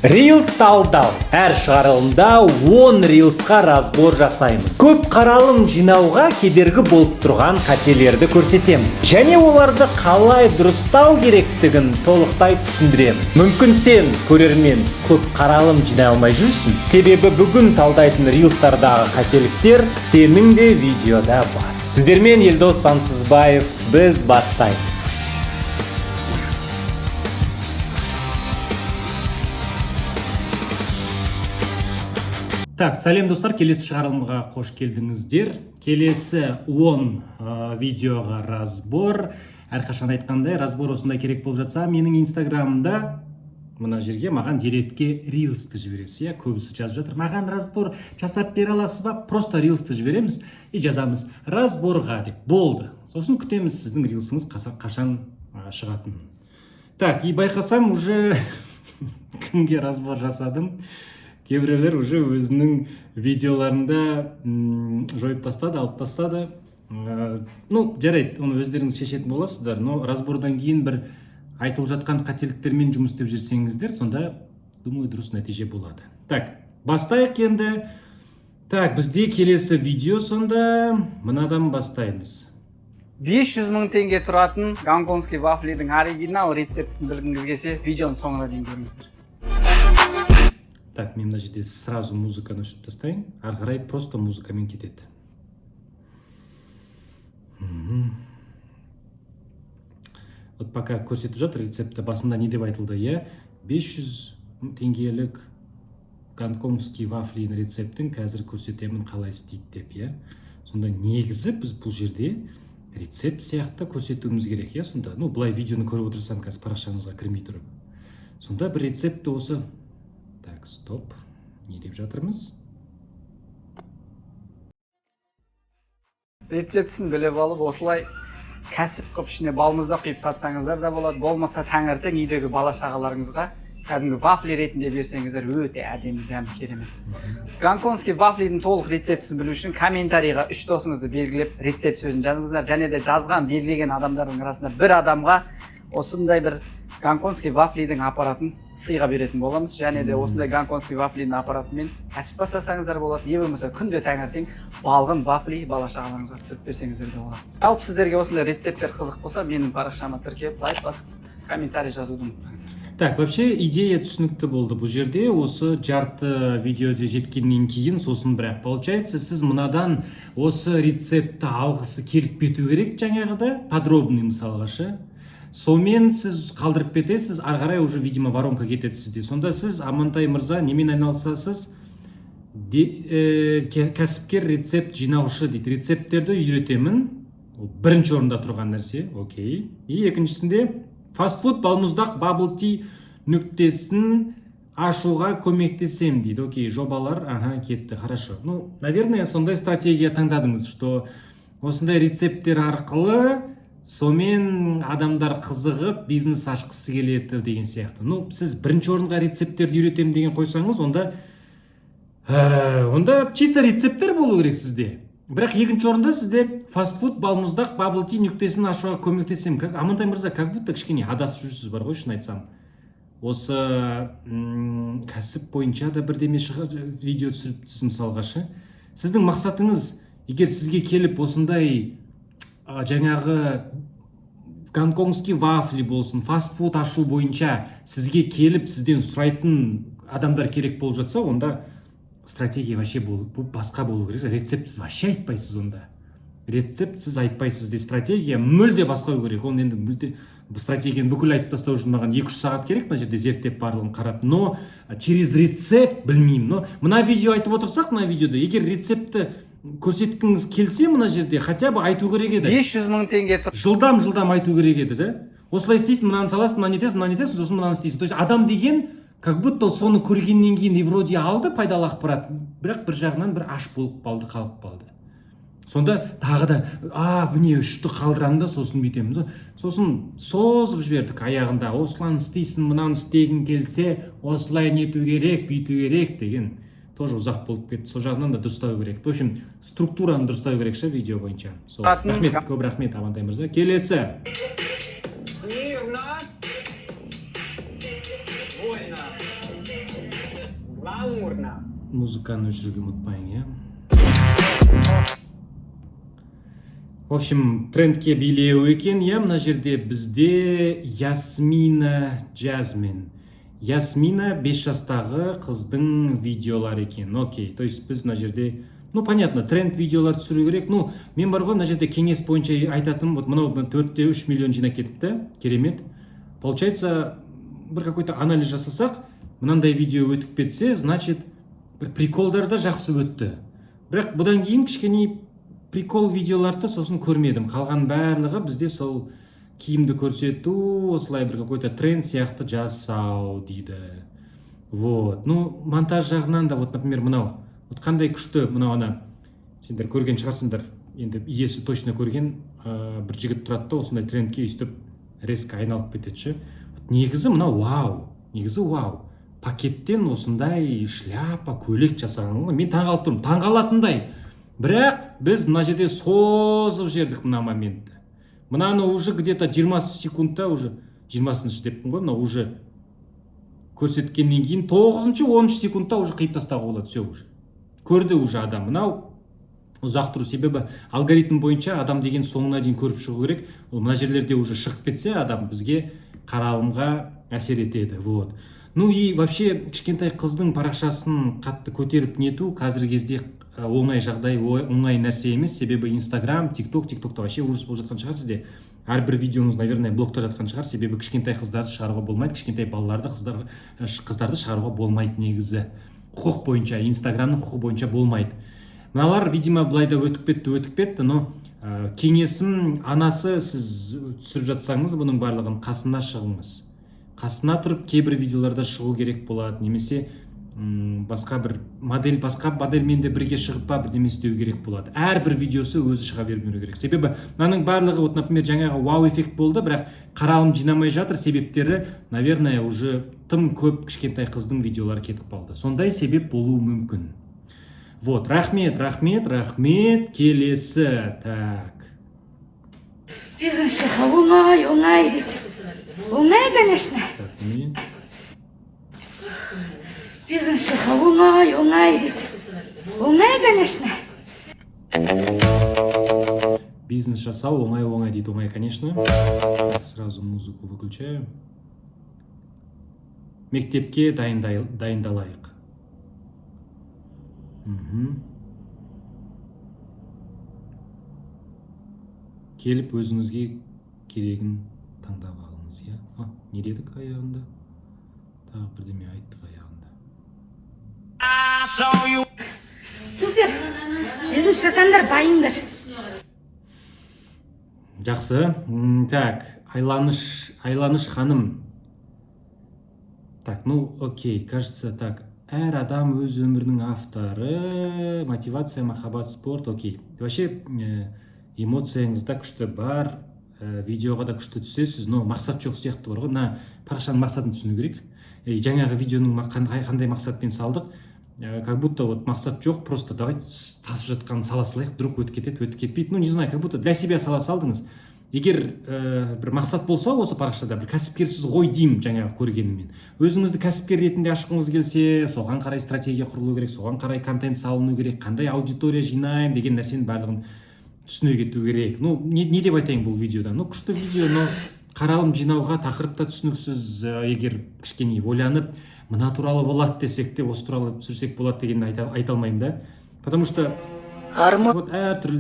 Reels талдау. Әр шығарылымда 10 Reelsқа разбор жасаймын. Көп қаралым жинауға кедергі болып тұрған қателерді көрсетемін. Және оларды қалай дұрыстау керектігін толықтай түсіндіремін. Мүмкін сен, көрермен, көп қаралым жинай алмай жүрсің. Себебі бүгін талдайтын Reels'тардағы қателіктер сенің де видеода бар. Сіздермен Елдос Сансызбаев, біз бастаймыз. Так, сәлем достар, келесі шығарылымға қош келдіңіздер. Келесі 10 видеоға разбор. Әрқашан айтқандай, разбор осындай керек болып жатса, менің инстаграмымда мына жерге маған директке рилсті жібересіз. Көбісі жазып жатыр, маған разбор жасап бере аласыз ба? Просто рилсті жібереміз и жазамыз разборға деп. Болды. Сосын күтеміз сіздің рилсіңіз қашан шығатын. Так, и байқасам уже кімге разбор жасадым. Кейбіреулер уже өзінің видеоларында жойып тастады, алып тастады. Ну, жарайды, оны өздеріңіз шешетін боласыздар, но разбордан кейін бір айтылып жатқан қателіктермен жұмыс істеп жүрсеңіздер, сонда, думаю, дұрыс нәтиже болады. Так, бастайық енді. Так, бізде келесі видео сонда мынадан бастаймыз. 500 мың теңге тұратын гонконгский вафлидің оригинал рецептісін білгіңіз келсе, видеоның соңына дейін көріңіздер. Так, мен мына жерде сразу музыканы өшіріп тастайын. Ары қарай просто музыкамен кетеді. Вот пока көрсетіп жатыр рецепті, басында не деп айтылды, 500 теңгелік гонконгский вафлин рецептін қазір көрсетемін қалай істейді деп, Сонда негізі біз бұл жерде рецепт сияқты көрсетуіміз керек, Сонда, бұлай видеоны көріп отырсам, қазір парақшаңызға кірмей тұрып. Сонда бір рецепті осы. Так, стоп. Не деп жатырмыз? Рецептісін біліп алып, осылай кәсіп қып ішіне балмызда құйып сатсаңыздар да болады. Болмаса таңертең үйдегі бала шағаларыңызға кәдімгі вафли ретінде берсеңіздер өте әдемі, дәмді, керемет. Гонконгский вафлидің толық рецептісін білу үшін комментарийға 3 досыңызды белгілеп, рецепт сөзін жазыңыздар. Және де жазған, белгілеген адамдардың арасында бір адамға осындай бір гонконгский вафлидің аппаратын сыйға беретін боламыз. Және де осындай гонконгский вафлидің аппаратымен кәсіп бастасаңыздар болады. Не болмаса күнде таңертең балғын вафли бала шағаларыңызға түсіріп берсеңіздер де болады. Алып сіздерге осындай рецепттер қызық болса, менің парақшама тіркеліп, лайк басып, комментарий жазуды ұмытпаңыздар. Так, вообще идея түсінікті болды. Бұл жерде осы жарты видеоде жеткеннен кейін, сосын бірақ получается, сіз мынадан осы рецептті алғысы келіп кету керек жаңағыда, подробный мысалға ше. Сомен сіз қалдырып кетесіз, ары қарай уже, видимо, воронка кетеді сізде. Сонда сіз, Амантай мырза, немен айналысасыз? Кәсіпкер рецепт жинаушы дейді. Рецепттерді үйретемін. Бірінші орында тұрған нәрсе. Окей. И екіншісінде фастфуд балмұздақ bubble tea нүктесін ашуға көмектесем дейді. Окей, жобалар, кетті, хорошо. Наверное, сондай стратегия таңдадыңыз, что осындай рецепттер арқылы сомен адамдар қызығып бизнес ашқысы келеді деген сияқты. Сіз бірінші орынға рецепттерді үйретем деген қойсаңыз, онда чисто рецепттер болу керек сізде. Бірақ екінші орында сізде фастфуд балмұздақ bubble tea нүктесін ашуға көмектесем. Амантай мырза, как будто кішкене адасып жүрсіз бар ғой, шын айтсам. Осы кәсіп бойынша да бірдеме видео түсіріпсіз мысалға ше. Сіздің мақсатыңыз, егер сізге келіп осындай жаңағы гонконгский вафли болсын, фастфуд ашу бойынша сізге келіп сізден сұрайтын адамдар керек болып жатса, онда стратегия вообще басқа болу керек. Рецепт сіз вообще айтпайсыз онда. Рецепт сіз айтпайсыз де, стратегия мүлде басқа керек. Оны енді мүлде стратегияны бүкіл айтып тастау үшін маған 2-3 сағат керек, мына жерде зерттеп барлығын қарап. Но через рецепт білмеймін. Но мына видео айтып отырсақ, мына видеода егер рецепті көрсеткіңіз келсе, мына жерде хотя бы айту керек еді. 500 мың теңге жылдам айту керек еді. Осылай істейсің, мынаны саласың, мынаны нетесің, сосын мынаны істейсің. То есть адам деген как будто соны көргеннен кейін невроде алды пайдалы ақпарат, бірақ бір жағынан бір аш болып қалды, қалып қалды. Сонда тағы да, міне үшті қалдырамын да, сосын бүйтемін. Сосын созып жібердік аяғында, осылай істейсің, мынаны істегің келсе, осылай нету керек, бүйту керек деген. Тоже ұзақ болып кетті. Сол жағынан да дұрыстау керек. В общем, структураны дұрыстау керек ше видео бойынша. Рахмет, көп рахмет Амантай мырза. Келесі. музыканы өшіруге ұмытпайын, иә. В общем, трендке билеу екен, иә, мына жерде бізде Ясмина Джазмин. Ясмина 5 жастағы қыздың видеолар екен. Окей, то есть біз мына жерде, ну, понятно, тренд видеолар түсіру керек. Ну, мен бар ғой, мына жерде кеңес бойынша айтатым, вот мынау 4-3 миллион жинап кетіпті, керемет. Получается, бір какой-то анализ жасасақ, мынандай видео өтіп кетсе, значит, бір приколдар да жақсы өтті. Бірақ бұдан кейін кішкене прикол видеоларды сосын көрмедім. Қалған барлығы бізде сол киімді көрсету, осылай бір какой-то тренд сияқты жасау дейді. Вот. Ну, монтаж жағынан да, вот, например, мынау. Вот қандай күшті, мынау ана, сендер көрген шығарсыңдар, енді иесі точно көрген, бір жігіт тұрады да, осындай трендке өйстіп резко айналып кетеді. Негізі мынау вау, негізі вау. Пакеттен осындай шляпа, көйлек жасаған. Мен таңғалып тұрмын, таңғалатындай. Бірақ біз мына жерде созып жердік мына моментті. Мынаны уже где-то 20 секундта уже, 20-шы деппін ғой, мына уже көрсеткеннен кейін 9-10 секундта уже қиып тастауға болады, все уже. Көрді уже адам. Мынау ұзақ тұру себебі алгоритм бойынша адам деген соңына дейін көріп шығу керек. Ол мына жерлерде уже шығып кетсе, адам бізге қаралымға әсер етеді. Вот. Ну и вообще кішкентай қыздың парақшасын қатты көтеріп нету қазіргі кезде оңай жағдай, оңай нәрсе емес. Себебі Instagram, TikTok-та вообще ужас болып жатқан шығар сізде. Әрбір видеоңыз, наверное, блокта жатқан шығар. Себебі кішкентай қыздарды шығаруға болмайды, кішкентай балаларды, қыздарды шығаруға болмайды негізі. Құқық бойынша, Instagramның құқығы бойынша болмайды. Мыналар, видимо, былайда өтіп кетті, но кеңесім, анасы, сіз түсіріп жатсаңыз, бұның барлығын қасына шығыңыз. Қасына тұрып, кейбір видеоларда шығу керек болады, немесе басқа моделмен де бірге шығып па, бірдеме істеу керек болады. Әрбір видеосы өзі шыға бермеу керек. Себебі, мынаның барлығы, вот, например, жаңағы вау эффект болды, бірақ қаралым жинамай жатыр, себептері, наверное, уже тым көп кішкентай қыздың видеолары кетіп қалды. Сондай себеп болуы мүмкін. Вот, рахмет. Келесі, так. Бизнес жасау оңай дейді. Оңай, конечно. Так, не. Бизнес жасау оңай дейді. Оңай, конечно. Бизнес жасау оңай дейді, оңай, конечно. Так, сразу музыку выключаю. Мектепке дайындалайық. Келіп өзіңізге керегін таңдап алыңыз, иә? Не дедік аяғында? Тағы бірдеме айттық аяғында. Супер. Бизнес жасаңдар, байыңдар. Жақсы. Так, Айланыш ханым. Так, ну окей, кажется, так. Әр адам өз өмірінің авторы, мотивация, махаббат, спорт, окей. Вообще, эмоцияңызда күшті бар, видеоға да күшті түсесіз, но мақсат жоқ сияқты бар ғой. Мына парақшаның мақсатын түсіну керек. Жаңағы видеоның қандай мақсатпен салдық, как будто вот мақсат жоқ, просто давай тасып жатқан сала салайық, вдруг өтіп кетпейді. Ну, не знаю, как будто для себя сала салдыңыз. Егер бір мақсат болса осы парақшада, бір кәсіпкерсіз ғой деймін жаңағы көргеніммен. Өзіңізді кәсіпкер ретінде ашқыңыз келсе, соған қарай стратегия құрылу керек, соған қарай контент салыну керек, қандай аудитория жинайым деген нәрсенің барлығын түсіне кету керек. Ну, не деп айтайын бұл видеода? Ну, күшті видео, но қаралым жинауға тақырыпта түсініксіз, егер кішкене ойланып, мына туралы болады десек те, осы туралы түсірсек болады дегенді айта алмаймын да. Потому что вот әртүрлі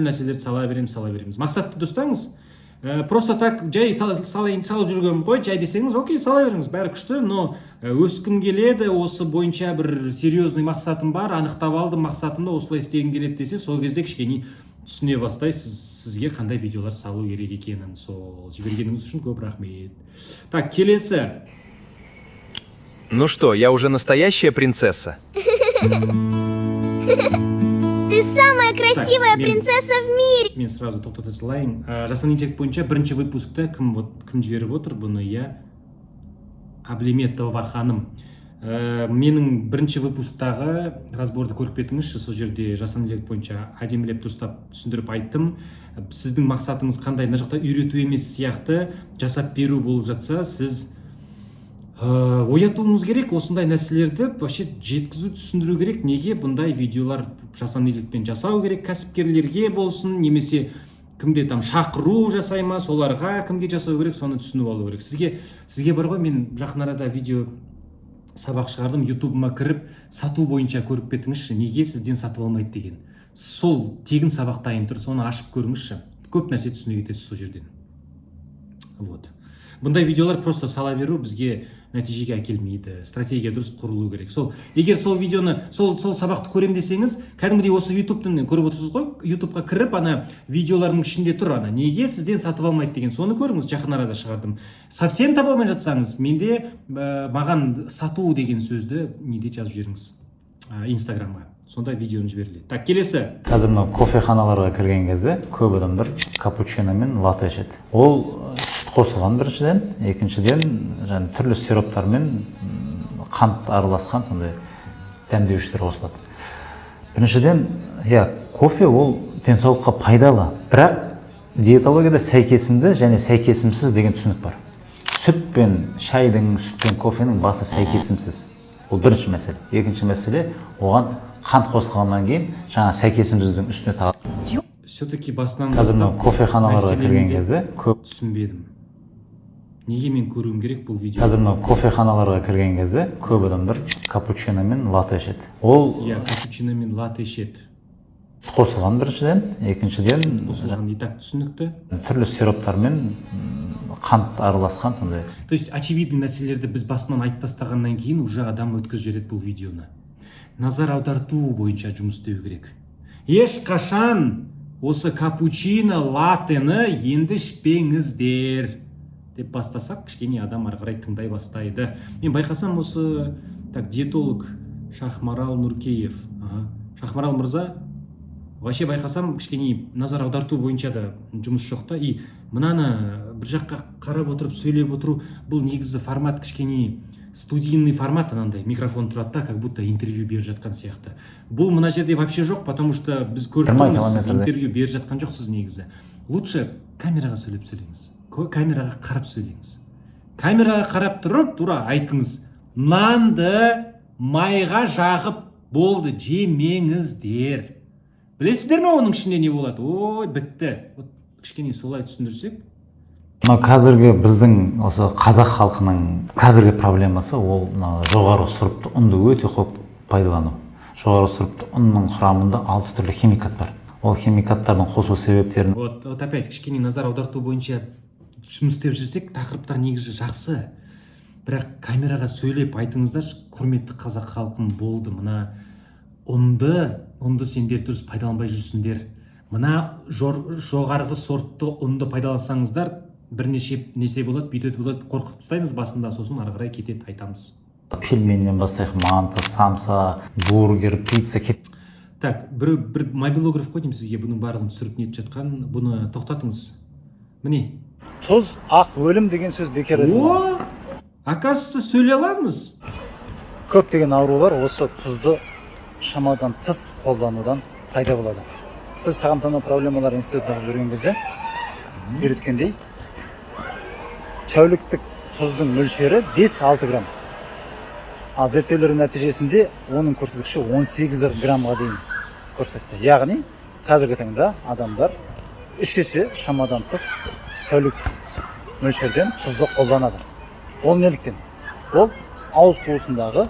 нәрселерді сала береміз. Мақсатты дұрыстаңыз. Просто так жай салып жүрген ғой, жай десеңіз, окей, сала беріңіз, бәрі күшті, но өскім келеді, осы бойынша бір серьезный мақсатым бар, анықтап алдым мақсатымды, осылай істегім келеді десе, сол кезде кішкене түсіне бастайсыз, сізге қандай видеолар салу керек екенін. Сол жібергеніңіз үшін көп рахмет. Так, келесі. Ну что, я уже настоящая принцесса? Ты самая красивая принцесса в мире. Мен сразу тоқтата салайын. Жасан интеллект бойынша бірінші выпускта кім жіберіп отыр бұны, я? Аблеметова ханым. Менің бірінші выпусктағы разборды көріп кетіңізші, сол жерде жасан интеллект бойынша әдемілеп дұрыстап түсіндіріп айттым. Сіздің мақсатыңыз қандай? Мына жақта үйрету емес сияқты жасап беру болып жатса, сіз оятуымыз керек, осындай нәрселерді вообще жеткізу, түсіндіру керек. Неге бұндай видеолар жасанды жасау керек, кәсіпкерлерге болсын, немесе кімде там шақыру жасай ма, соларға кімге жасау керек, соны түсініп алу керек. Сізге бар ғой, мен жақын арада видео сабақ шығардым, ютубыма кіріп сату бойынша көріп кетіңізші, неге сізден сатып алмайды деген. Сол тегін сабақ дайын тұр, соны ашып көріңізші, көп нәрсе түсіне кетесіз сол жерден. Вот. Бұндай видеолар просто сала беру бізге нәтижеге әкелмейді, стратегия дұрыс құрылу керек. Егер сол видеоны, сол сабақты көрем десеңіз, кәдімгідей осы ютубтан көріп отырсыз ғой, ютубқа кіріп ана видеолардың ішінде тұр, ана неге сізден сатып алмайды деген, соны көріңіз, жақын арада шығардым. Совсем таба алмай жатсаңыз, менде маған сату деген сөзді неде жазып жіберіңіз, инстаграмға, сонда видеоны жіберіледі. Так, келесі. Қазір мына кофеханаларға кірген кезде көп адамдар капучино мен латте ішеді. Ол қосылған біріншіден, екіншіден және түрлі сироптар мен қант араласқан сондай дәмдеуіштер қосылады. Біріншіден, кофе ол денсаулыққа пайдалы, бірақ диетологияда сәйкесімді және сәйкесімсіз деген түсінік бар. Сүт пен шайдың, сүт пен кофенің басы сәйкесімсіз. Ол бірінші мәселе. Екінші мәселе, оған қант қосылғаннан кейін жаңа сәйкесімсіздің үстіне тағы. Все-таки басынан қазір кофеханаларға кірген кезде көп түсінбедім. Неге мен көруім керек бұл видео? Қазір кофеханаларға кірген кезде көп адамдар капучино мен латте ішеді. Ол капучино мен латте ішеді. Қосылған біріншіден, екіншіден қосылған и так түсінікті. Түрлі сироптар мен қант араласқан сондай. То есть очевидный нәрселерді біз басынан айтып тастағаннан кейін уже адам өткізіп жібереді бұл видеоны. Назар аударту бойынша жұмыс істеу керек. Ешқашан осы капучино, латтені енді ішпеңіздер деп бастасақ, кішкене адам ары қарай тыңдай бастайды. Мен байқасам осы диетолог Шахмарал Нұркеев, Шахмарал мырза, вообще байқасам кішкене назар аударту бойынша да жұмыс жоқ та. И мынаны бір жаққа қарап отырып сөйлеп отыру, бұл негізі формат кішкене студийный формат, анандай микрофон тұрады да, как будто интервью беріп жатқан сияқты. Бұл мына жерде вообще жоқ, потому что біз көріп тұрмыз, сіз интервью беріп жатқан жоқсыз негізі. Лучше камераға сөйлеңіз. Камераға қарап сөйлеңіз. Камераға қарап тұрып, тура айтыңыз. Нанды майға жағып болды, жемеңіздер. Білесіздер ме оның ішінде не болады? Ой, бітті. Кішкене солай түсіндірсек. Қазіргі біздің осы қазақ халқының қазіргі проблемасы ол жоғары сұрыпты ұнды өте көп пайдалану. Жоғары сұрыпты ұнның құрамында 6 түрлі химикат бар. Ол химикаттардың қосу себептерін Вот опять кішкене назар аударту бойынша жұмыс істеп жүрсек, тақырыптар негізі жақсы. Бірақ камераға сөйлеп айтыңыздар, құрметті қазақ халқым, болды, мына ұнды сендер дұрыс пайдаланбай жүрсіңдер. Мына жоғарғы сортты ұнды пайдалансаңыздар, бірнеше несе болады, бүйтеді болады, қорқып тастаймыз басында, сосын ары қарай кетеді, айтамыз. Пельменнен бастайық, манты, самса, бургер, пицца. Так, бір мобилограф қой деймін сізге, бұның барлығын түсіріп нетіп жатқан, бұны тоқтатыңыз. Міне. Тұз, ақ өлім деген сөз бекер О, оказывается, сөйлей аламыз. Көптеген аурулар осы тұзды шамадан тыс қолданудан пайда болады. Біз тағамтану проблемалар институтында жүрген кезде үйреткендей, тәуліктік тұздың мөлшері 5-6 грамм. Ал зерттеулердің нәтижесінде оның көрсеткіші 18 граммға дейін көрсетті. Яғни қазіргі таңда адамдар 3 есе шамадан тыс тәуліктік мөлшерден тұзды қолданады. Ол неліктен? Ол ауыз қуысындағы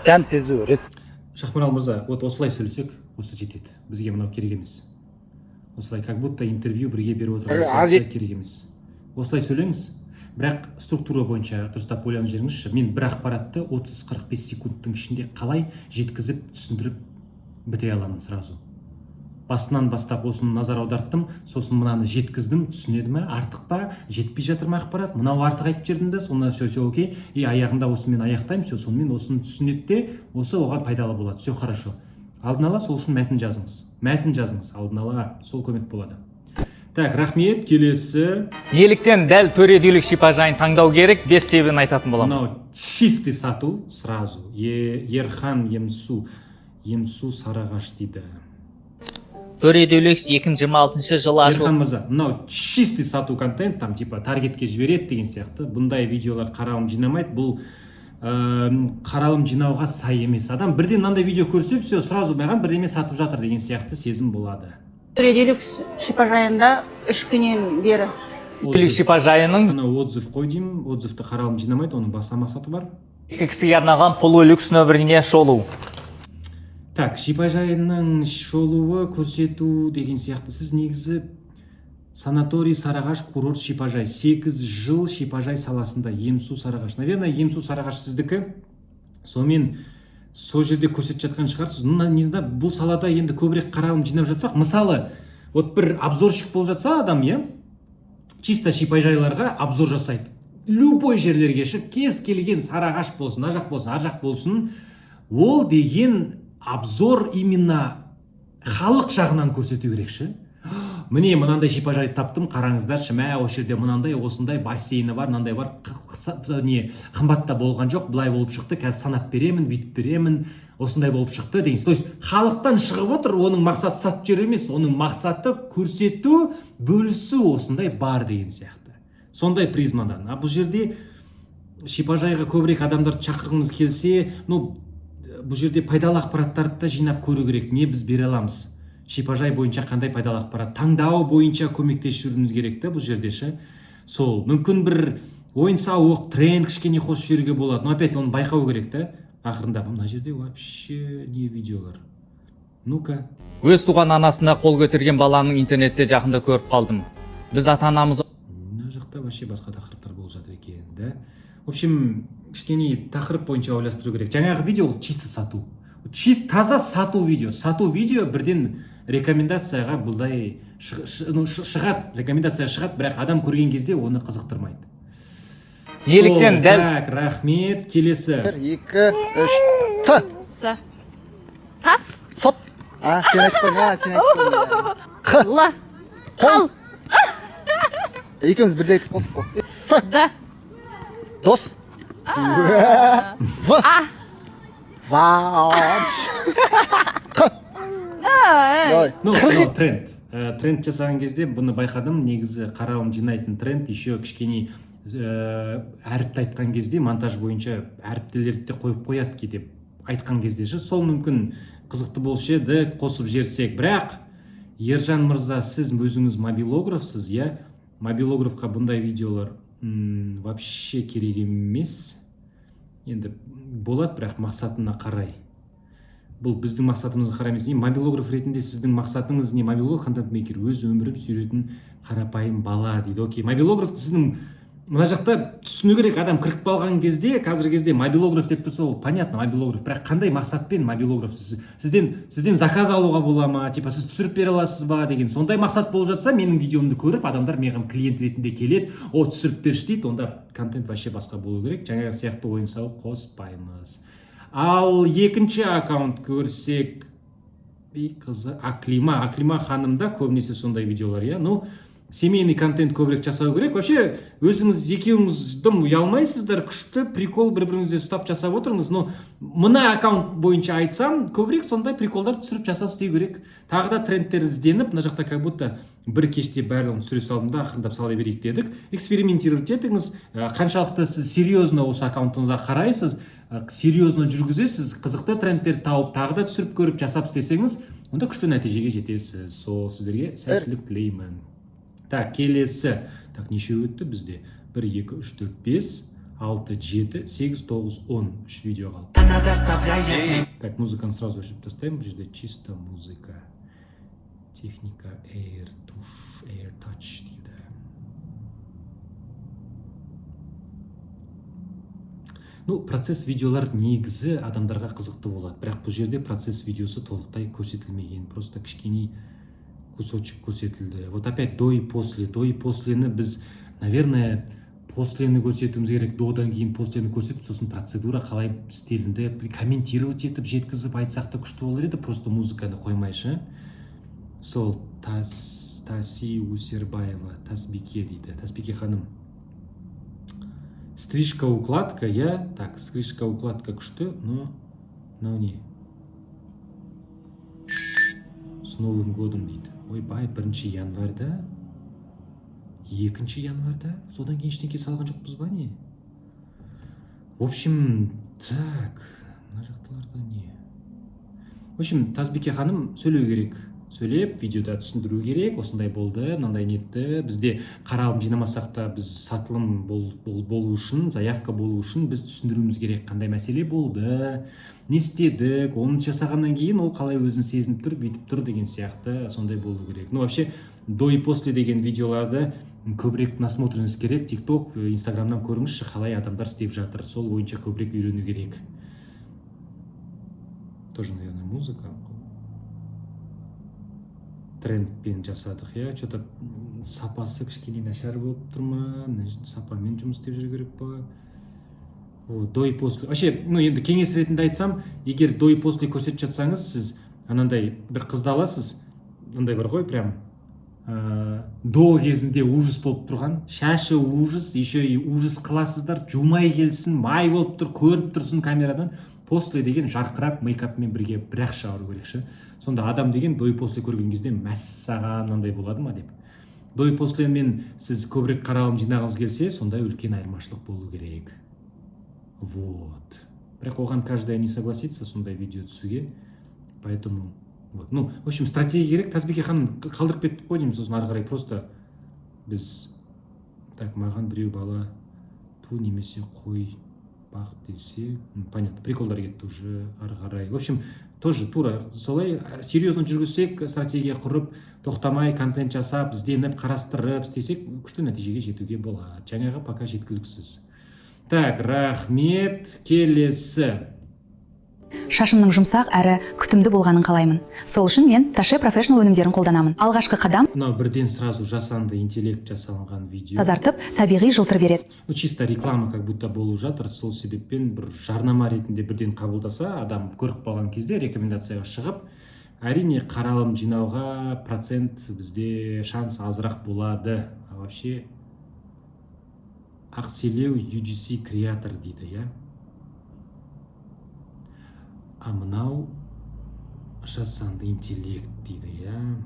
дәм сезу рецепт. Шахмарал мырза, вот осылай сөйлесек, осы жетеді. Бізге мынау керек емес. Осылай, как будто интервью бірге беріп отырған керек емес. Осылай сөйлеңіз, бірақ структура бойынша дұрыстап ойланып жүріңізші. Мен бір ақпаратты 30-45 секундтың ішінде қалай жеткізіп, түсіндіріп бітіре аламын сразу. Басынан бастап осыны назар аударттым, сосын мынаны жеткіздім, түсінеді ме, артық па, жетпей жатыр ма ақпарат, мынау артық айтып жердім да, сонда все окей, и аяғында осымен аяқтаймын, все, сонымен осыны түсінеді де, осы оған пайдалы болады, все хорошо. Алдын ала сол үшін мәтін жазыңыз, алдын ала, сол көмек болады. Так, рахмет, келесі. Неліктен дәл төредейлік шипажайын таңдау керек, 5 себебін айтатын боламын. Мынау чистый сату сразу. Ерхан Емсу Сарағаш дейді. Төреде Өлекс 2026 жылы ашылып. Ерхан мырза, мынау чистый сату контент, там типа таргетке жібереді деген сияқты. Бұндай видеолар қаралым жинамайды. Бұл қаралым жинауға сай емес. Адам бірден мынандай видео көрсе, все сразу маған бірдеме сатып жатыр деген сияқты сезім болады. Төреде Өлекс шипажайында 3 күннен бері. Өлекс шипажайының Ана отзыв қой деймін. Отзывты қаралым жинамайды, оның басқа мақсаты бар. 2 кісіге арналған пұл Өлекс нөміріне шолу. Так, шипажайының шолуы көрсету деген сияқты. Сіз негізі санаторий Сарыағаш курорт шипажай 8 жыл шипажай саласында Емсу Сарыағаш. Наверное, Емсу Сарыағаш сіздікі. Сонымен сол жерде көрсетіп жатқан шығарсыз. Не знаю, бұл салада енді көбірек қаралым жинап жатсақ, мысалы, вот бір обзорщик болып жатса адам, чисто шипажайларға обзор жасайды. Любой жерлерге шығып, кез келген Сарыағаш болсын, ар жақ болсын, ар жақ болсын, ол деген обзор именно халық жағынан көрсету керекші. Міне мынандай шипажай таптым, қараңыздаршы, мә осы жерде мынандай, осындай бассейні бар, мынандай бар, қымбатта болған жоқ, былай болып шықты, қазір санап беремін, бүйтіп беремін, осындай болып шықты деген. То есть халықтан шығып отыр, оның мақсаты сатып жіберу емес, оның мақсаты көрсету, бөлісу осындай бар деген сияқты. Сондай призмадан. Бұл жерде шипажайға көбірек адамдар шақырғымыз келсе, бұл жерде пайдалы ақпараттарды жинап көру керек. Не біз бере аламыз? Шипажай бойынша қандай пайдалы ақпарат? Таңдау бойынша көмектесіп жүруіміз керек та бұл жерде ше. Сол, мүмкін бір ойын сауық, тренд кішкене қосып жіберуге болады. Но опять оны байқау керек та. Ақырында мына жерде вообще не видеолар. Ну-ка. Өз туған анасына қол көтерген баланың интернетте жақында көріп қалдым. Біз ата-анамыз Мына жақта вообще басқа тақырыптар болып жатыр екен, да. В общем, кішкене тақырып бойынша ойластыру керек. Жаңағы видео ол чисто сату. Чист таза сату видео. Сату видео бірден рекомендацияға бұлдай шығады, рекомендация шығады, бірақ адам көрген кезде оны қызықтырмайды. неліктен дәл Так, рахмет. Келесі. 1, 2, 3. Т. С. Тас. Сот. Сен айтып қойма, сен айтып қойма. Х. Л. Қол. Екеуміз бірдей айтып қалдық қой. С. Д. Дос. В. Вау. Қ. Тренд. Тренд жасаған кезде бұны байқадым. Негізі қаралым жинайтын тренд еще кішкене әріпті айтқан кезде монтаж бойынша әріптелерді қойып қояды кейде айтқан кезде сол мүмкін қызықты болшы еді қосып жерсек. Бірақ Ержан мырза, сіз өзіңіз мобилографсыз, мобилографқа бұндай видеолар вообще керек емес. Енді болады, бірақ мақсатына қарай. Бұл біздің мақсатымызға қарай емес. Мобилограф ретінде сіздің мақсатыңыз не? Мобилограф контент-мейкер өз өмірін сүйретін қарапайым бала дейді. Окей, мобилограф сіздің мына жақта түсіну керек. Адам кіріп қалған кезде, қазіргі кезде мобилограф деп тұрса, ол понятно, мобилограф. Бірақ қандай мақсатпен мобилограф? Сізден заказ алуға бола ма? Типа сіз түсіріп бере аласыз ба деген. Сондай мақсат болып жатса, менің видеомды көріп, адамдар маған клиент ретінде келеді, түсіріп берші дейді. Онда контент вообще басқа болу керек. Жаңағы сияқты ойын сауық қоспаймыз. Ал екінші аккаунт көрсек, қызы Аклима ханымда көбінесе сондай видеолар, семейный контент көбірек жасау керек. Вообще, өзіңіз екеуіңіздің ұялмайсыздар, күшті прикол бір-біріңізде ұстап жасап отырыңыз. Но мына аккаунт бойынша айтсам, көбірек сондай приколдар түсіріп жасап істеу керек. Тағы да трендтер ізденіп, мына жақта как будто бір кеште барлығын түсіре салдым да, ақырындап сала берейік дедік. Экспериментировать етіңіз. Қаншалықты сіз серьезно осы аккаунтыңызға қарайсыз, серьезно жүргізесіз, қызықты трендтер тауып, тағы да түсіріп көріп жасап істесеңіз, онда күшті нәтижеге жетесіз. Сол сіздерге сәттілік тілеймін. Так, келесі. Так, неше өтті бізде? 1, 2, 3, 4, 5, 6, 7, 8, 9, 10. 3 видео қалды. Так, музыканы сразу өшіп тастаймын. Бұл жерде чисто музыка. Техника Air Touch дейді. Процесс видеолар негізі адамдарға қызықты болады. Бірақ бұл жерде процесс видеосы толықтай көрсетілмеген. Просто кішкене кусочек көрсетілді. Вот опять до и после. До и послені біз, наверное, послені көрсетуіміз керек. Додан кейін послені көрсетіп, сосын процедура қалай істелінді, комментировать етіп, жеткізіп айтсақ та күшті болар еді. Просто музыканы қоймайшы. Сол Таси Усербаева, Тасбике дейді. Тасбике ханым. Стрижка укладка, так, стрижка укладка күшті, но не. с Новым годом дейді. Ойбай, 1 январьда, 2 январьда, содан кейін ештеңке салған жоқпыз ба не? В общем, так, мына жақтыларда не? В общем, Тазбике ханым сөйлеу керек. Сөйлеп, видеода түсіндіру керек, осындай болды, мынандай нетті. Бізде қаралым жинамасақ та біз сатылым болу үшін, заявка болу үшін біз түсіндіруіміз керек, қандай мәселе болды, не істедік, оны жасағаннан кейін ол қалай өзін сезініп тұр, бүйтіп тұр деген сияқты сондай болу керек. Ну, вообще, до и после деген видеоларды көбірек насмотренность керек. TikTok, Instagram'нан көріңізші, қалай адамдар істеп жатыр, сол бойынша көбірек үйрену керек. Тоже, наверное, музыка. Трендпен жасадық, я что-то сапасы кішкене нашар болып тұр ма, сапамен жұмыс істеп жүру керек па? До и после. Вообще, ну енді кеңес ретінде айтсам, егер до и после көрсетіп жатсаңыз, сіз анандай бір қызды аласыз, андай бар ғой, прям до кезінде ужас болып тұрған, шашы ужас, еще и ужас қыласыздар, жумай келсін, май болып тұр, көріп тұрсын камерадан. После деген жарқырап мейкапмен бірге бір-ақ шығару керек ше. Сонда адам деген до и после көрген кезде мәссаған мынандай болады ма деп. До и после мен сіз көбірек қаралым жинағыңыз келсе, сонда үлкен айырмашылық болу керек. Вот. Бірақ оған каждая не согласится сондай видео түсуге. Поэтому вот. Ну, в общем, стратегия керек. Тазбике ханым қалдырып кеттік қой дейміз, сосын ары қарай просто біз так маған біреу бала ту немесе қой бақ десе, понятно, приколдар кетті уже ары қарай. В общем, тоже тура солай серьезно жүргізсек, стратегия құрып, тоқтамай контент жасап, ізденіп, қарастырып істесек, күшті нәтижеге жетуге болады. Жаңағы пока жеткіліксіз. Так, рахмет. Келесі. Шашымның жұмсақ әрі күтімді болғанын қалаймын. Сол үшін мен Таше Professional өнімдерін қолданамын. Алғашқы қадам Мынау бірден сразу жасанды интеллект жасалған видео. тазартып, табиғи жылтыр береді. Ну, чисто реклама как будто болу жатыр, сол себеппен бір жарнама ретінде бірден қабылдаса, адам көріп қалған кезде рекомендацияға шығып, әрине қаралым жинауға процент бізде шанс азырақ болады. А вообще Ақселеу UGC креатор дейді, я? А мынау жасанды интеллект дейді, я?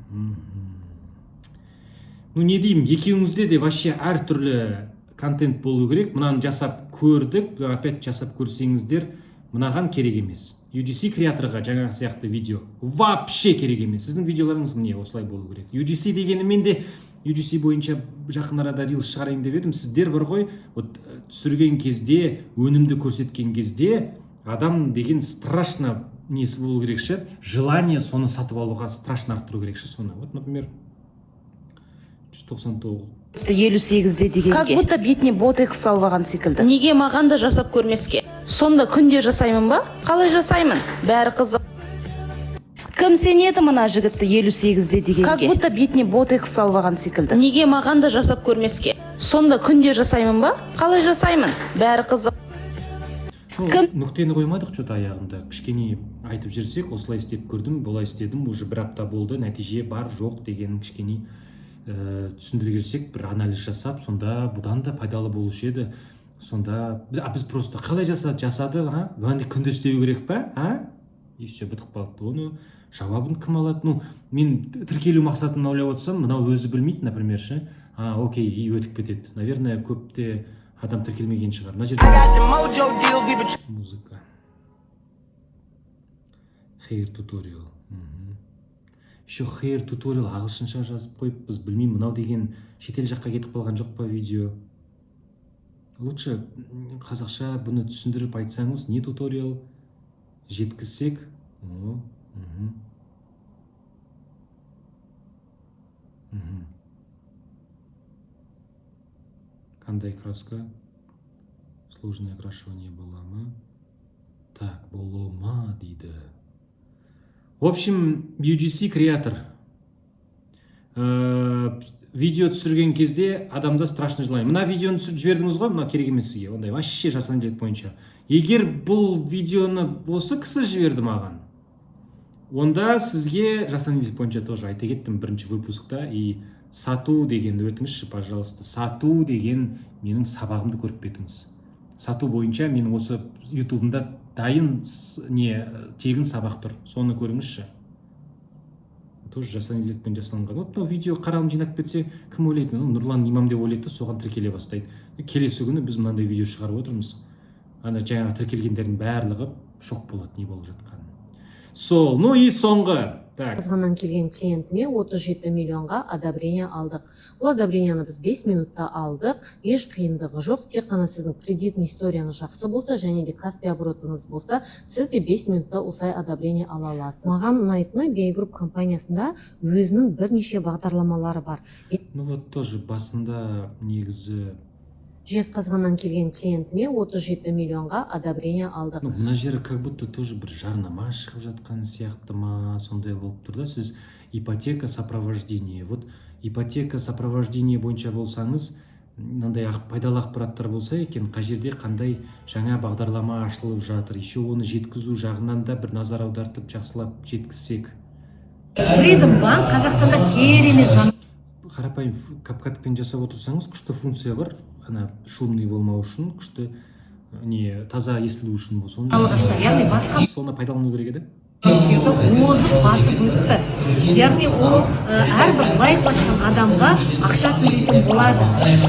Ну, не деймін, екеуіңізде де вообще әртүрлі контент болу керек. Мынаны жасап көрдік, опять жасап көрсеңіздер, мынаған керек емес. UGC креаторға жаңағы сияқты видео вообще керек емес. Сіздің видеоларыңыз міне осылай болу керек. UGC дегенімен де UGC бойынша жақын арада рилс шығарайын деп едім. Сіздер бар ғой, түсірген кезде, өнімді көрсеткен кезде адам деген страшно несі болу керек ше, желание соны сатып алуға страшно арттыру керек ше соны. Вот, например, 199. 58-де дегенге. Как будто бетіне ботекс салваған секілді. Неге маған да жасап көрмеске? Сонда күнде жасаймын ба? Қалай жасаймын? Бәрі қызық. Кім сенеді мына жігітті 58-де дегенге? Как будто бетіне ботекс салваған секілді. Неге маған да жасап көрмеске? Сонда күнде жасаймын ба? Қалай жасаймын? Бәрі қызық. Нүктені қоймадық что-то аяғында. Кішкене айтып жүрсек, осылай істеп көрдім, болай істедім, уже бір апта болды, нәтиже бар, жоқ деген кішкене түсіндіргерсек, бір анализ жасап, сонда бұдан да пайдалы болушы еді. Сонда біз просто қалай жасады, бұған күнде істеу керек па? И все, бітіп қалды. Оны жауабын кім алады? Ну, мен тіркелу мақсатын ойлап отырсам, мынау өзі білмейді, например, ше. Окей, и өтіп кетеді. Наверное, көпте адам тіркелмеген шығар. Мына жерде музыка. Hair tutorial. Еще hair tutorial ағылшынша жазып қойып, біз білмеймін, мынау деген шетел жаққа кетіп қалған жоқ па видео. Лучше қазақша бұны түсіндіріп айтсаңыз, не туториал жеткізсек. Қандай краска? Сложное окрашивание бола ма? Так, боло ма дейді. В общем, UGC креатор. Видео түсірген кезде адамда страшно желание. Мына видеоны түсіріп жібердіңіз ғой, мына керек емес сізге. Ондай вообще жасанды интеллект бойынша. Егер бұл видеоны осы кісі жіберді маған, онда сізге жасанды интеллект бойынша тоже айта кеттім бірінші выпускта. И сату дегенді өтіңізші, пожалуйста. Сату деген менің сабағымды көріп кетіңіз. Сату бойынша менің осы ютубымда дайын тегін сабақ тұр. Соны көріңізші. тоже жасанды интеллектпен жасалынған. Вот мынау видео қаралым жинап кетсе, кім ойлайды? Нұрлан имам деп ойлайды да, соған тіркеле бастайды. Келесі күні біз мынандай видео шығарып отырмыз. Ана жаңағы тіркелгендердің барлығы шок болады, не болып жатқанын. Сол, ну и соңғы. Так. Қызғаннан келген клиентіме 37 миллионға одобрение алдық. Бұл одобрениені біз 5 минутта алдық. Еш қиындығы жоқ. Тек қана сіздің кредитный историяңыз жақсы болса, және де Каспи оборотыңыз болса, сіз де 5 минутта осылай одобрение ала аласыз. Маған ұнайтыны BI Group компаниясында өзінің бірнеше бағдарламалары бар. Ну вот тоже басында негізі Жезқазғаннан келген клиентіме 37 миллионға одобрение алдық. Ну, мына жері как будто тоже бір жарнама шығып жатқан сияқты ма, сондай болып тұр да. Сіз ипотека сопровождение. Вот ипотека сопровождение бойынша болсаңыз, мынандай пайдалы ақпараттар болса екен, қай жерде қандай жаңа бағдарлама ашылып жатыр. Еще оны жеткізу жағынан да бір назар аудартып жақсылап жеткізсек. Freedom Bank Қазақстанда керемет Қарапайым капкатпен жасап отырсаңыз, күшті функция бар. Ана шумный болмау үшін, күшті не таза естілу үшін болса, яғни басқа соны пайдалану керек еді. озып басып өтті. Яғни ол әрбір лайк басқан адамға ақша төлейтін болады.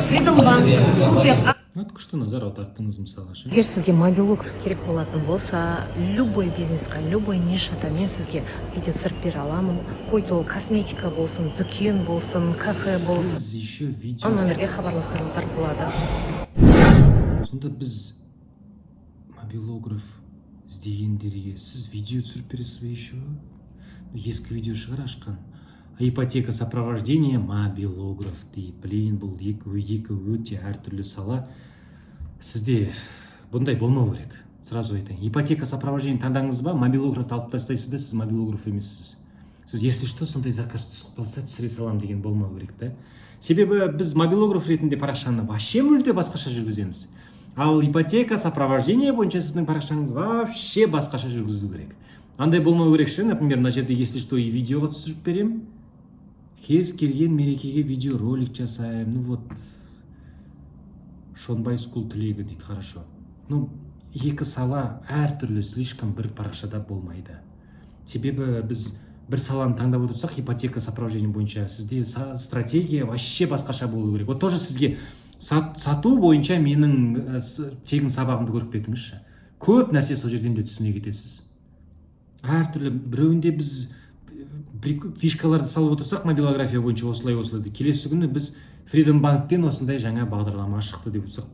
Freedom Bank супер. Вот күшті назар аудартыңыз мысалы. Егер сізге мобилограф керек болатын болса, любой бизнесқа, любой нишада мен сізге видео түсіріп бере аламын. Хоть ол косметика болсын, дүкен болсын, кафе болсын. Сіз еще видео. Номерге хабарласаңыздар болады. Сонда біз мобилограф іздегендерге сіз видео түсіріп бересіз бе еще? Ескі видео шығар ашқан. Ипотека сопровождение мобилограф дейді. Блин, бұл екі өте әртүрлі сала. Сізде бұндай болмау керек. Сразу айтайын. Ипотека сопровождение таңдаңыз ба, мобилографты алып тастайсыз да, сіз мобилограф емессіз. Сіз если что, сондай заказ түсіп қалса түсіре салам деген болмау керек та. Себебі біз мобилограф ретінде парақшаны вообще мүлде басқаша жүргіземіз. Ал ипотека сопровождение бойынша сіздің парақшаңыз вообще басқаша жүргізу керек. Андай болмау керек ше, например, мына жерде если что и видеоға түсіріп берем. Кез келген мерекеге видео ролик жасаймын. Ну вот Шонбай скул тілегі дейді, хорошо. Ну, екі сала әртүрлі слишком бір парақшада болмайды. Себебі біз бір саланы таңдап отырсақ, ипотека сопровождение бойынша сізде стратегия вообще басқаша болу керек. Вот тоже сізге сату бойынша менің тегін сабағымды көріп кетіңізші. Көп нәрсе сол жерден де түсіне кетесіз. Әртүрлі біреуінде біз фишкаларды салып отырсақ, мобилография бойынша осылай. Келесі күні біз Freedom Bank'тен осындай жаңа бағдарлама шықты деп отырсақ,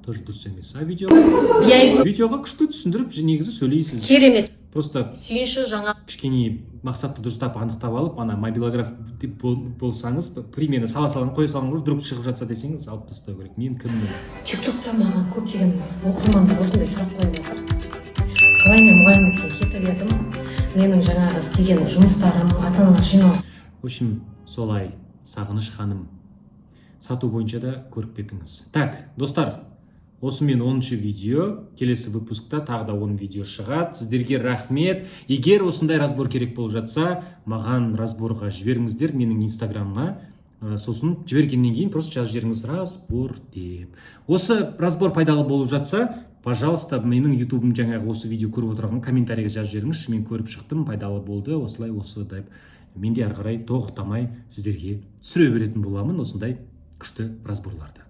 тоже дұрыс емес. А видеоға күшті түсіндіріп, негізі сөйлейсіз. Керемет. Просто Сүйінші жаңа кішкене мақсатты дұрыстап анықтап алып, ана мобилограф болсаңыз, примерно сала-саланы қоя салыңыз, вдруг шығып жатса десеңіз, алып тастау керек. Мен кіммін? TikTok'та маған көптеген оқырмандар осындай сұрақ қойып отыр. Қалай мен мұғалімдікке кетіп едім? Менің жаңағы істеген жұмыстарым, ата-аналар жиналыс. В общем, солай, Сағыныш ханым. Сату бойынша да көріп кетіңіз. Так, достар, осымен 10-шы видео. Келесі выпускта тағы да 10 видео шығады. Сіздерге рахмет. Егер осындай разбор керек болып жатса, маған разборға жіберіңіздер менің инстаграмға. Сосын жібергеннен кейін просто жазып жіберіңіз разбор деп. Осы разбор пайдалы болып жатса, пожалуйста, менің ютубым жаңағы осы видео көріп отырған комментарийға жазып жіберіңізші. Мен көріп шықтым, пайдалы болды, осылай осы деп. Мен де ары қарай тоқтамай сіздерге түсіре беретін боламын осындай күшті разборларды.